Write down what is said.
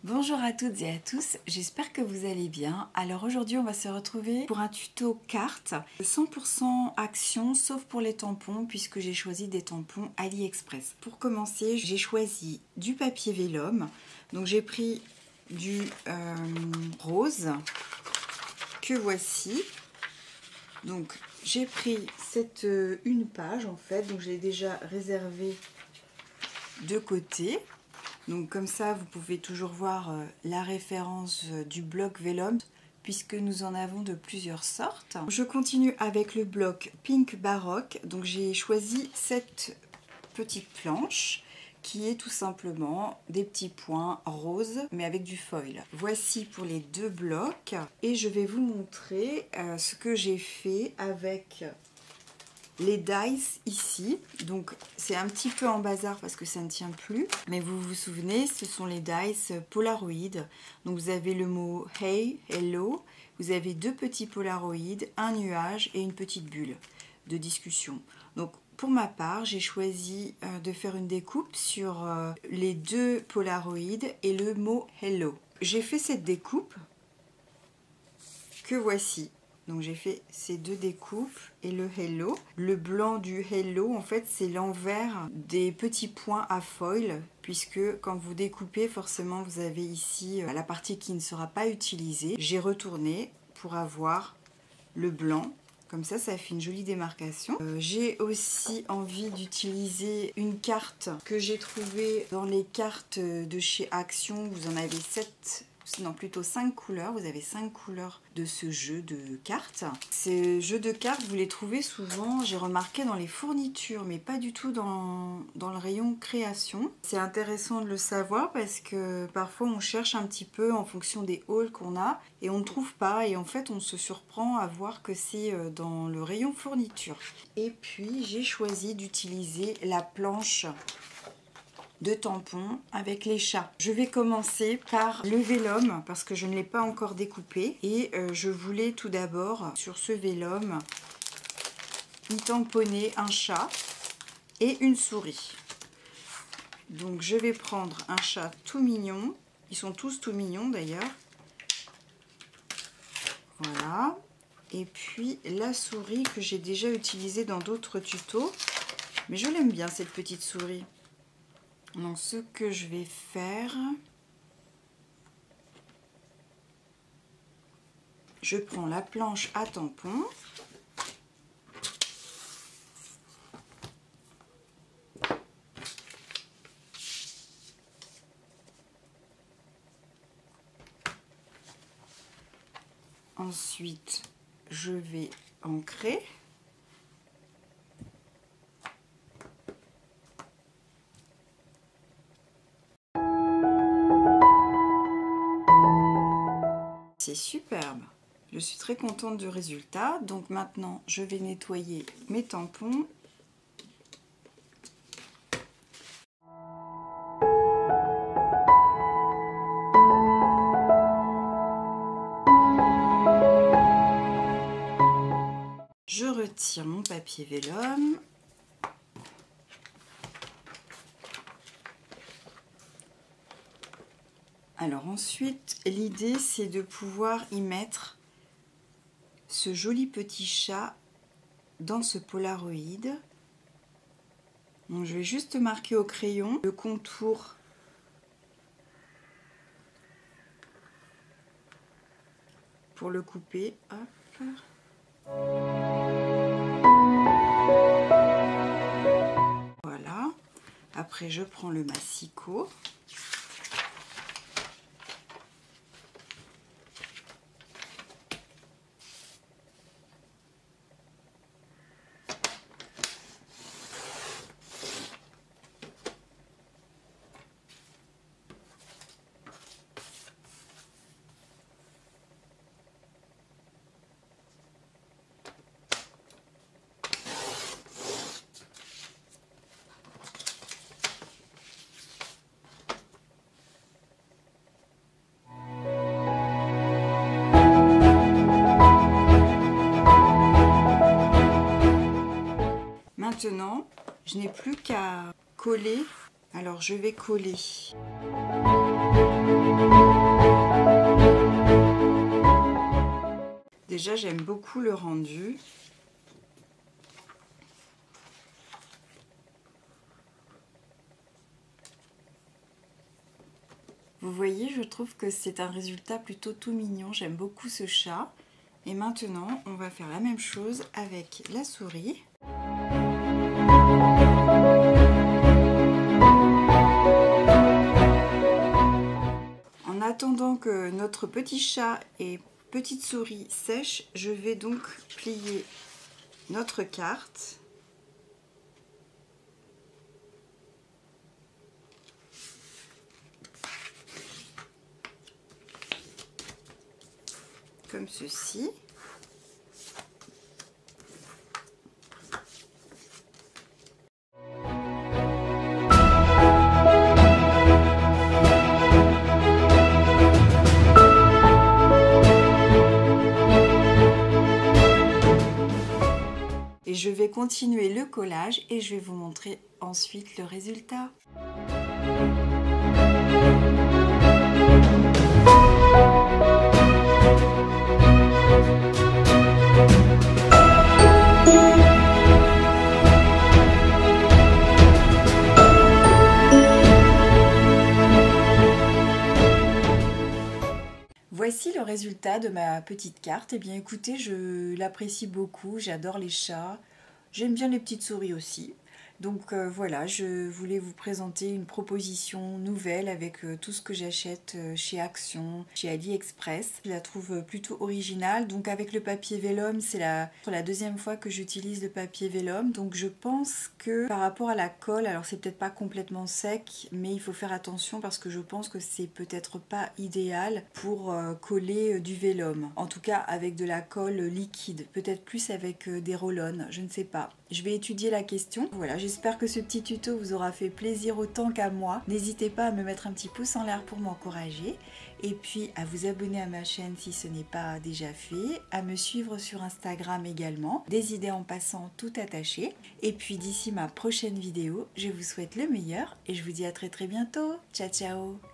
Bonjour à toutes et à tous, j'espère que vous allez bien. Alors aujourd'hui on va se retrouver pour un tuto carte 100% action sauf pour les tampons puisque j'ai choisi des tampons AliExpress. Pour commencer j'ai choisi du papier vélum, donc j'ai pris du rose que voici. Donc j'ai pris cette une page en fait, donc je l'ai déjà réservé de côté. Donc comme ça, vous pouvez toujours voir la référence du bloc vélum puisque nous en avons de plusieurs sortes. Je continue avec le bloc Pink Baroque. Donc j'ai choisi cette petite planche qui est tout simplement des petits points roses mais avec du foil. Voici pour les deux blocs et je vais vous montrer ce que j'ai fait avec les dice ici. Donc c'est un petit peu en bazar parce que ça ne tient plus, mais vous vous souvenez, ce sont les dice Polaroid. Donc vous avez le mot hey, hello, vous avez deux petits Polaroid, un nuage et une petite bulle de discussion. Donc pour ma part, j'ai choisi de faire une découpe sur les deux Polaroid et le mot hello. J'ai fait cette découpe que voici. Donc j'ai fait ces deux découpes et le hello. Le blanc du hello, en fait, c'est l'envers des petits points à foil, puisque quand vous découpez, forcément, vous avez ici la partie qui ne sera pas utilisée. J'ai retourné pour avoir le blanc. Comme ça fait une jolie démarcation. J'ai aussi envie d'utiliser une carte que j'ai trouvée dans les cartes de chez Action. Vous en avez 7. Non, plutôt 5 couleurs. Vous avez 5 couleurs de ce jeu de cartes. Ces jeux de cartes, vous les trouvez souvent, j'ai remarqué, dans les fournitures, mais pas du tout dans le rayon création. C'est intéressant de le savoir parce que parfois on cherche un petit peu en fonction des hauls qu'on a et on ne trouve pas. Et en fait, on se surprend à voir que c'est dans le rayon fourniture. Et puis, j'ai choisi d'utiliser la planche de tampons avec les chats. Je vais commencer par le vélum parce que je ne l'ai pas encore découpé et je voulais tout d'abord sur ce vélum y tamponner un chat et une souris. Donc je vais prendre un chat tout mignon, ils sont tous tout mignons d'ailleurs, voilà, et puis la souris que j'ai déjà utilisée dans d'autres tutos, mais je l'aime bien cette petite souris. Donc ce que je vais faire, je prends la planche à tampons. Ensuite, je vais ancrer. C'est superbe, je suis très contente du résultat. Donc maintenant je vais nettoyer mes tampons. Je retire mon papier vélum. Alors ensuite, l'idée c'est de pouvoir y mettre ce joli petit chat dans ce Polaroid. Donc je vais juste marquer au crayon le contour pour le couper. Hop. Voilà. Après je prends le massicot. Maintenant, je n'ai plus qu'à coller. Alors, je vais coller. Déjà, j'aime beaucoup le rendu. Vous voyez, je trouve que c'est un résultat plutôt tout mignon. J'aime beaucoup ce chat. Et maintenant, on va faire la même chose avec la souris. En attendant que notre petit chat et petite souris sèchent, je vais donc plier notre carte. Comme ceci. Et je vais continuer le collage et je vais vous montrer ensuite le résultat. Voici le résultat de ma petite carte. Eh bien écoutez, je l'apprécie beaucoup, j'adore les chats, j'aime bien les petites souris aussi. Donc voilà, je voulais vous présenter une proposition nouvelle avec tout ce que j'achète chez Action, chez AliExpress. Je la trouve plutôt originale. Donc avec le papier vélum, c'est la deuxième fois que j'utilise le papier vélum. Donc je pense que par rapport à la colle, alors c'est peut-être pas complètement sec, mais il faut faire attention parce que je pense que c'est peut-être pas idéal pour coller du vélum. En tout cas avec de la colle liquide, peut-être plus avec des roll-on, je ne sais pas. Je vais étudier la question. Voilà, j'espère que ce petit tuto vous aura fait plaisir autant qu'à moi. N'hésitez pas à me mettre un petit pouce en l'air pour m'encourager. Et puis à vous abonner à ma chaîne si ce n'est pas déjà fait. À me suivre sur Instagram également. Des idées en passant tout attaché. Et puis d'ici ma prochaine vidéo, je vous souhaite le meilleur. Et je vous dis à très bientôt. Ciao ciao.